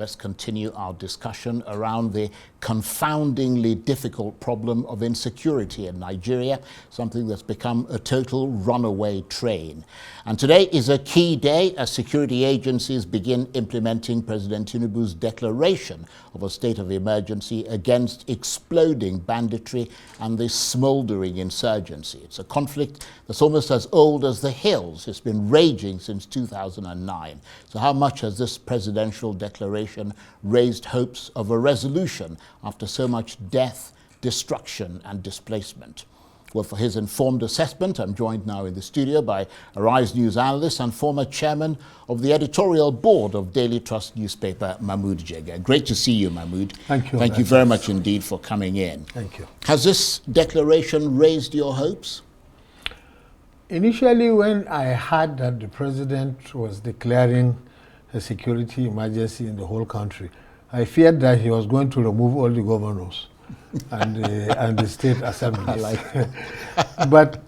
let's continue our discussion around the confoundingly difficult problem of insecurity in Nigeria, something that's become a total runaway train. And today is a key day as security agencies begin implementing President Tinubu's declaration of a state of emergency against exploding banditry and the smoldering insurgency. It's a conflict that's almost as old as the hills. It's been raging since 2009. So how much has this presidential declaration raised hopes of a resolution after so much death, destruction, and displacement? Well, for his informed assessment, I'm joined now in the studio by Arise News analyst and former chairman of the editorial board of Daily Trust newspaper, Mahmud Jega. Great to see you, Mahmud. Thank you. Thank you very much indeed for coming in. Thank you. Has this declaration raised your hopes? Initially, when I heard that the president was declaring a security emergency in the whole country, I feared that he was going to remove all the governors and the state assemblies. But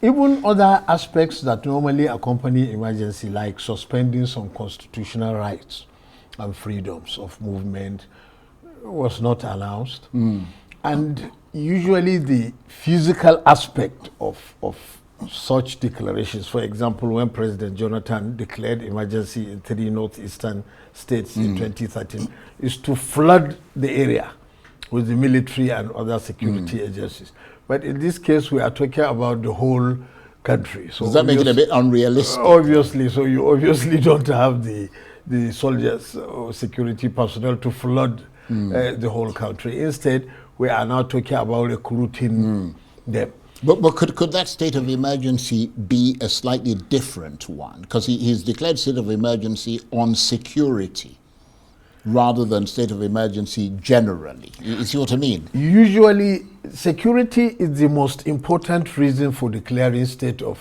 even other aspects that normally accompany emergency, like suspending some constitutional rights and freedoms of movement, was not announced. And usually the physical aspect of such declarations, for example, when President Jonathan declared emergency in 3 northeastern states in 2013, is to flood the area with the military and other security agencies. But in this case, we are talking about the whole country. So does that make it a bit unrealistic? Obviously, so you obviously don't have the soldiers or security personnel to flood the whole country. Instead, we are now talking about recruiting them. But could that state of emergency be a slightly different one? Because he's declared state of emergency on security rather than state of emergency generally. You see what I mean? Usually, security is the most important reason for declaring state of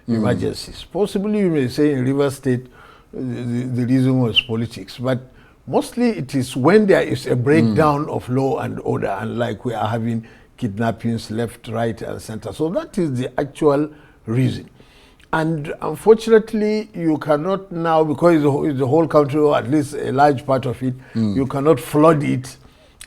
emergencies. Possibly, you may say in Rivers State, the reason was politics. But mostly, it is when there is a breakdown of law and order, and like we are having kidnappings left, right, and center. So that is the actual reason. And unfortunately, you cannot now, because it's the whole country, or at least a large part of it, you cannot flood it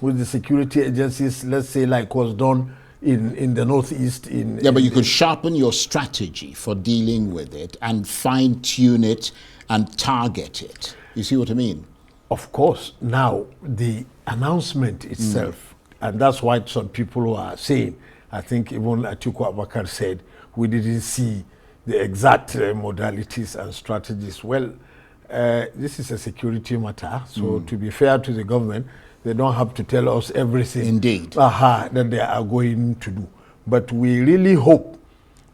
with the security agencies, let's say like was done in the Northeast. But you could sharpen your strategy for dealing with it and fine-tune it and target it. You see what I mean? Of course. Now, the announcement itself, and that's why some people are saying, I think even Atiku Abubakar said, we didn't see the exact modalities and strategies. Well, this is a security matter, so to be fair to the government, they don't have to tell us everything Indeed. That they are going to do. But we really hope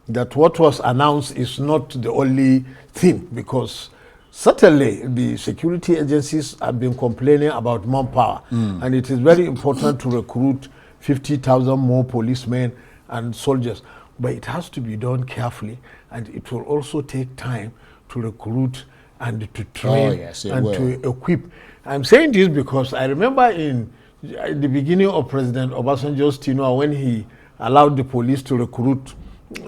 that what was announced is not the only thing, because certainly the security agencies have been complaining about manpower, and it is very important to recruit 50,000 more policemen and soldiers. But it has to be done carefully, and it will also take time to recruit and to train to equip. I'm saying this because I remember in the beginning of President Obasanjo's tenure, when he allowed the police to recruit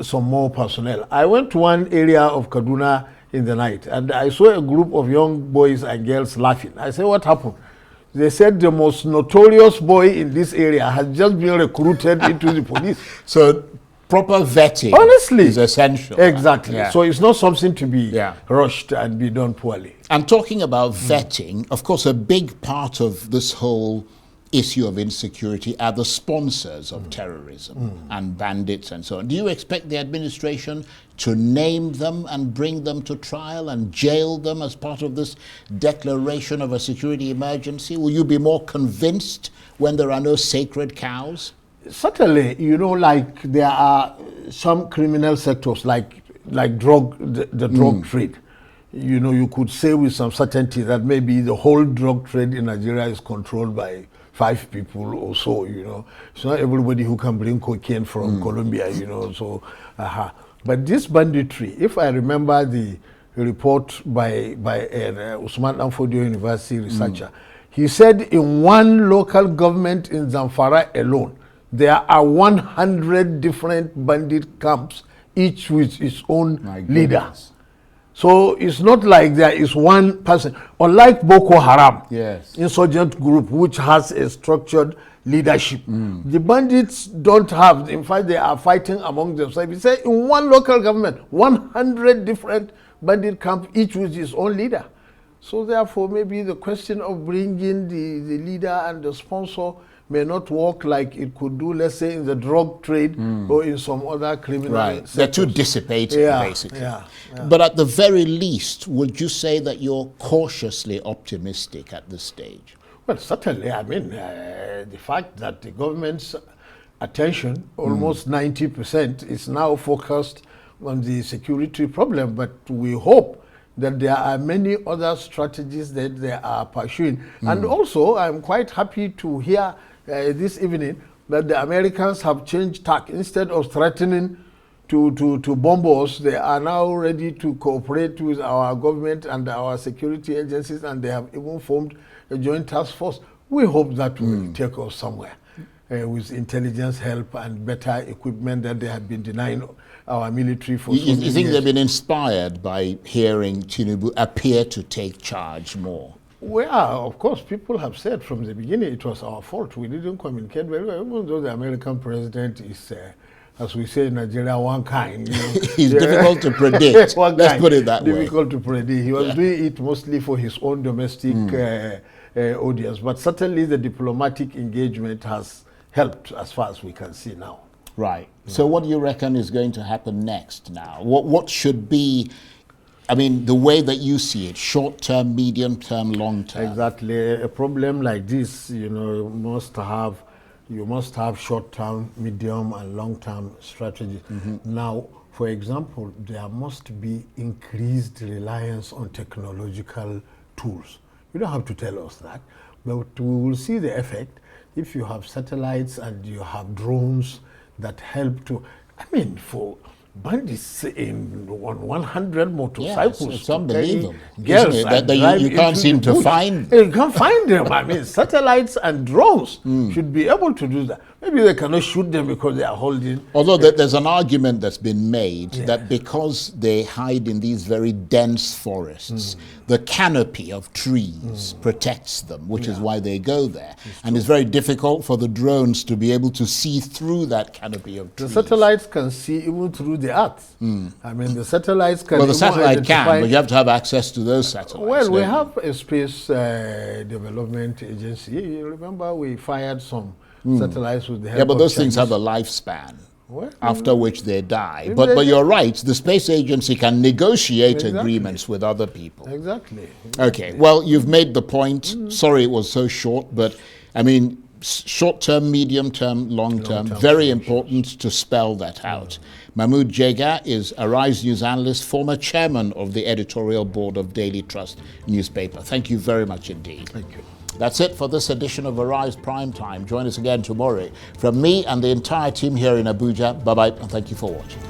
some more personnel, I went to one area of Kaduna in the night, and I saw a group of young boys and girls laughing. I said, what happened? They said the most notorious boy in this area has just been recruited into the police. So proper vetting is essential. Exactly. Yeah. So it's not something to be rushed and be done poorly. And talking about vetting, of course, a big part of this whole issue of insecurity are the sponsors of terrorism and bandits and so on. Do you expect the administration to name them and bring them to trial and jail them as part of this declaration of a security emergency? Will you be more convinced when there are no sacred cows? Certainly, you know, like there are some criminal sectors like the drug trade. You know, you could say with some certainty that maybe the whole drug trade in Nigeria is controlled by 5 people or so, you know. It's not everybody who can bring cocaine from Colombia, you know, so, But this banditry, if I remember the report by Usman Danfodio University researcher, he said in one local government in Zamfara alone, there are 100 different bandit camps, each with its own leader. So it's not like there is one person. Unlike Boko Haram, Yes. insurgent group, which has a structured leadership. The bandits don't have. In fact, they are fighting among themselves. You say in one local government, 100 different bandit camps, each with its own leader. So therefore, maybe the question of bringing the leader and the sponsor may not work like it could do, let's say, in the drug trade or in some other criminal sectors. They're too dissipated, basically. Yeah. But at the very least, would you say that you're cautiously optimistic at this stage? Well, certainly. I mean, the fact that the government's attention, almost 90%, is now focused on the security problem, but we hope that there are many other strategies that they are pursuing. And also, I'm quite happy to hear this evening that the Americans have changed tack. Instead of threatening to bomb us, they are now ready to cooperate with our government and our security agencies, and they have even formed a joint task force. We hope that will take us somewhere with intelligence help and better equipment that they have been denying our military for so many You think years. they've been inspired by hearing Tinubu appear to take charge more? Well, of course, people have said from the beginning it was our fault. We didn't communicate very well, even though the American president is, as we say in Nigeria, one kind. You know. He's difficult to predict. Let's put it that way. Difficult to predict. He was doing it mostly for his own domestic audience. But certainly the diplomatic engagement has helped as far as we can see now. Right. So what do you reckon is going to happen next now? What should be, I mean, the way that you see it, short-term, medium-term, long-term? Exactly. A problem like this, you know, you must have short-term, medium, and long-term strategy. Now, for example, there must be increased reliance on technological tools. You don't have to tell us that, but we will see the effect if you have satellites and you have drones that help to, I mean, for bandits on 100 motorcycles. It's unbelievable. Girls That you can't seem to find them. You can't find them. I mean, satellites and drones should be able to do that. Maybe they cannot shoot them because they are holding. Although there's an argument that's been made that because they hide in these very dense forests, the canopy of trees protects them, which is why they go there. And it's very difficult for the drones to be able to see through that canopy of trees. The satellites can see even through the earth. I mean, the satellites can. Well, the satellite can, but you have to have access to those satellites. Well, we have a space development agency. You remember we fired some satellites with the help of but those Chinese. things have a lifespan. Well, After which they die. But you're right, the space agency can negotiate agreements with other people. Exactly. Okay, well, you've made the point. Sorry it was so short, but I mean, short-term, medium-term, long-term, very important to spell that out. Mahmud Jega is a Rise News analyst, former chairman of the editorial board of Daily Trust newspaper. Thank you very much indeed. Thank you. That's it for this edition of Arise Prime Time. Join us again tomorrow. From me and the entire team here in Abuja, bye-bye, and thank you for watching.